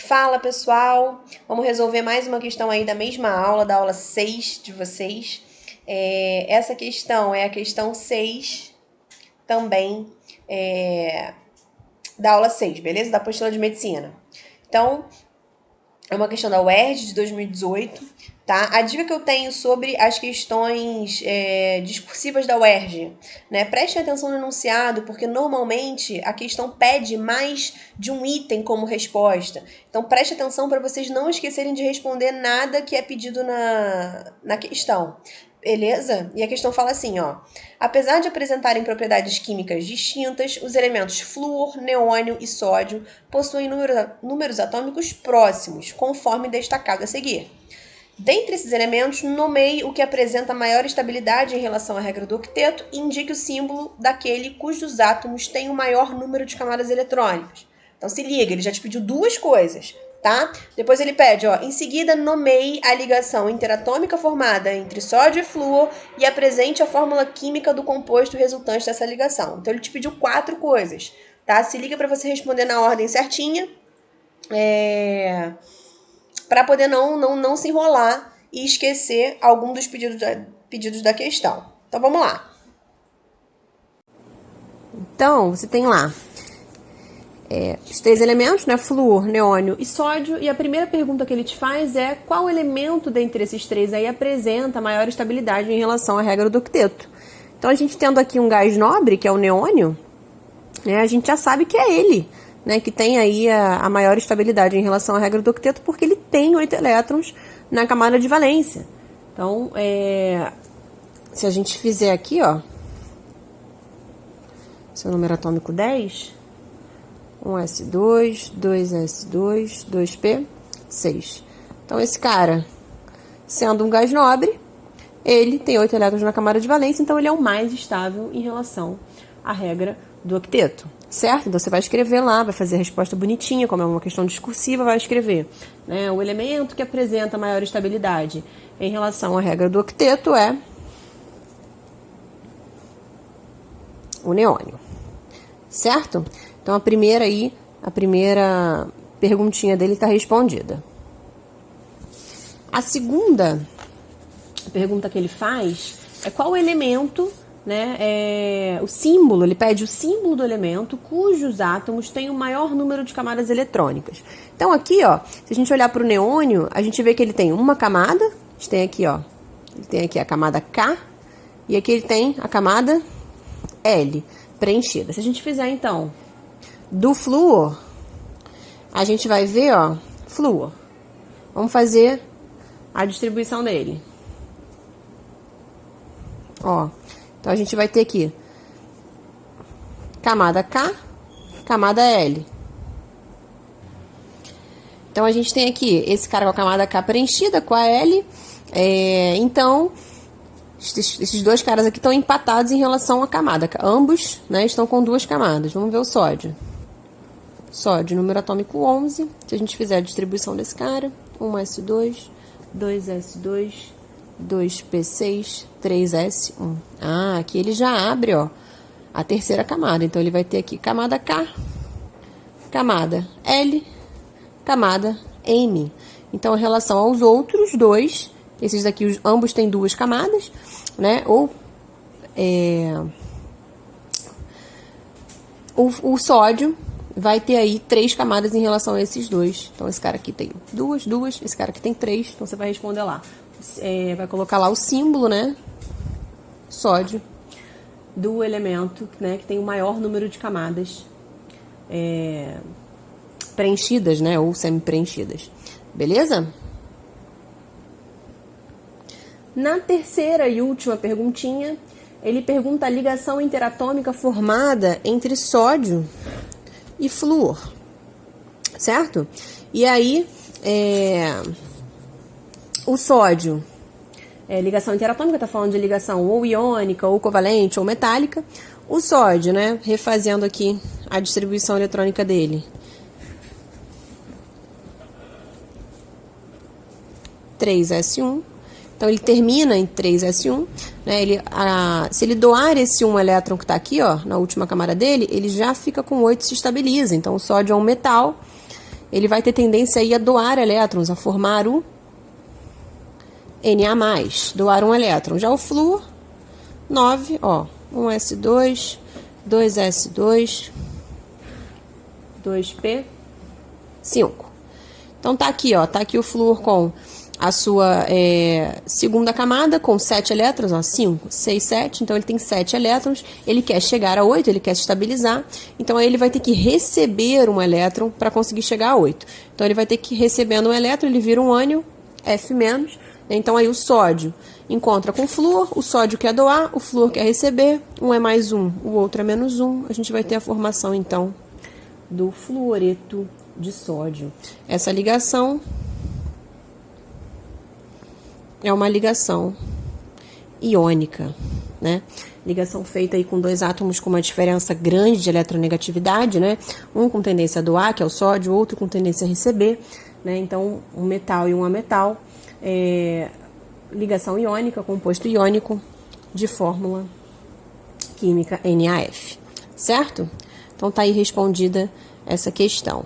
Fala, pessoal! Vamos resolver mais uma questão aí da mesma aula, da aula 6 de vocês. Essa questão é a questão 6 também da aula 6, beleza? Da apostila de medicina. Então, é uma questão da UERJ de 2018, tá? A dica que eu tenho sobre as questões discursivas da UERJ, né? Prestem atenção no enunciado, porque normalmente a questão pede mais de um item como resposta. Então, preste atenção para vocês não esquecerem de responder nada que é pedido na questão. Beleza? E a questão fala assim, ó. Apesar de apresentarem propriedades químicas distintas, os elementos flúor, neônio e sódio possuem números atômicos próximos, conforme destacado a seguir. Dentre esses elementos, nomeie o que apresenta maior estabilidade em relação à regra do octeto e indique o símbolo daquele cujos átomos têm o maior número de camadas eletrônicas. Então se liga, ele já te pediu duas coisas, tá? Depois ele pede, ó, em seguida nomeie a ligação interatômica formada entre sódio e flúor e apresente a fórmula química do composto resultante dessa ligação. Então ele te pediu 4 coisas, tá? Se liga para você responder na ordem certinha, para poder não se enrolar e esquecer algum dos pedidos da questão. Então vamos lá. Então você tem lá os 3 elementos, né? Flúor, neônio e sódio. E a primeira pergunta que ele te faz é qual elemento dentre esses 3 aí apresenta maior estabilidade em relação à regra do octeto. Então, a gente tendo aqui um gás nobre, que é o neônio, né? A gente já sabe que é ele, né? Que tem aí a maior estabilidade em relação à regra do octeto, porque ele tem 8 elétrons na camada de valência. Então, se a gente fizer aqui, ó, seu número atômico 10... 1s2, 2s2, 2p6. Então, esse cara, sendo um gás nobre, ele tem 8 elétrons na camada de valência, então ele é o mais estável em relação à regra do octeto, certo? Então, você vai escrever lá, vai fazer a resposta bonitinha, como é uma questão discursiva, vai escrever, né? O elemento que apresenta maior estabilidade em relação à regra do octeto é o neônio, certo? Então, a primeira perguntinha dele está respondida. A segunda pergunta que ele faz é qual o elemento, né, o símbolo, ele pede o símbolo do elemento cujos átomos têm o maior número de camadas eletrônicas. Então, aqui, ó, se a gente olhar para o neônio, a gente vê que ele tem uma camada, a gente tem aqui, ó, ele tem aqui a camada K, e aqui ele tem a camada L preenchida. Se a gente fizer, então, do flúor, a gente vai ver, ó, flúor. Vamos fazer a distribuição dele. Ó, então a gente vai ter aqui camada K, camada L. Então a gente tem aqui esse cara com a camada K preenchida, com a L. Então, esses 2 caras aqui estão empatados em relação à camada. Ambos, né, estão com 2 camadas. Vamos ver o sódio. Sódio, número atômico 11. Se a gente fizer a distribuição desse cara, 1s2, 2s2, 2p6, 3s1. Ah, aqui ele já abre, ó, a terceira camada. Então, ele vai ter aqui camada K, camada L, camada M. Então, em relação aos outros 2, esses daqui, ambos têm 2 camadas, né? O sódio vai ter aí 3 camadas em relação a esses 2. Então, esse cara aqui tem 2, esse cara aqui tem 3. Então, você vai responder lá. Vai colocar lá o símbolo, né? Sódio do elemento, né? Que tem o maior número de camadas preenchidas, né? Ou semi-preenchidas. Beleza? Na terceira e última perguntinha, ele pergunta a ligação interatômica formada entre sódio e flúor, certo? E aí, o sódio, ligação interatômica, tá falando de ligação ou iônica, ou covalente, ou metálica. O sódio, né, refazendo aqui a distribuição eletrônica dele. 3s1. Então, ele termina em 3s1, né? Se ele doar esse 1 elétron que está aqui, ó, na última camada dele, ele já fica com 8 e se estabiliza. Então, o sódio é um metal ele vai ter tendência aí a doar elétrons, a formar o Na+, doar um elétron. Já o flúor, 9, ó, 1s2, 2s2, 2p5. Então tá aqui, ó, tá aqui o flúor com a sua segunda camada, com 7 elétrons, ó, 5, 6, 7, então ele tem 7 elétrons, ele quer chegar a 8, ele quer se estabilizar, então aí ele vai ter que receber um elétron para conseguir chegar a 8. Então ele vai ter que recebendo um elétron, ele vira um ânion, F-, então aí o sódio encontra com o flúor, o sódio quer doar, o flúor quer receber, um é mais 1, o outro é menos 1, a gente vai ter a formação então do fluoreto de sódio. Essa ligação é uma ligação iônica, né? Ligação feita aí com dois átomos com uma diferença grande de eletronegatividade, né? Um com tendência a doar, que é o sódio, outro com tendência a receber, né? Então, um metal e um ametal. Ligação iônica, composto iônico de fórmula química NaF, certo? Então, tá aí respondida essa questão.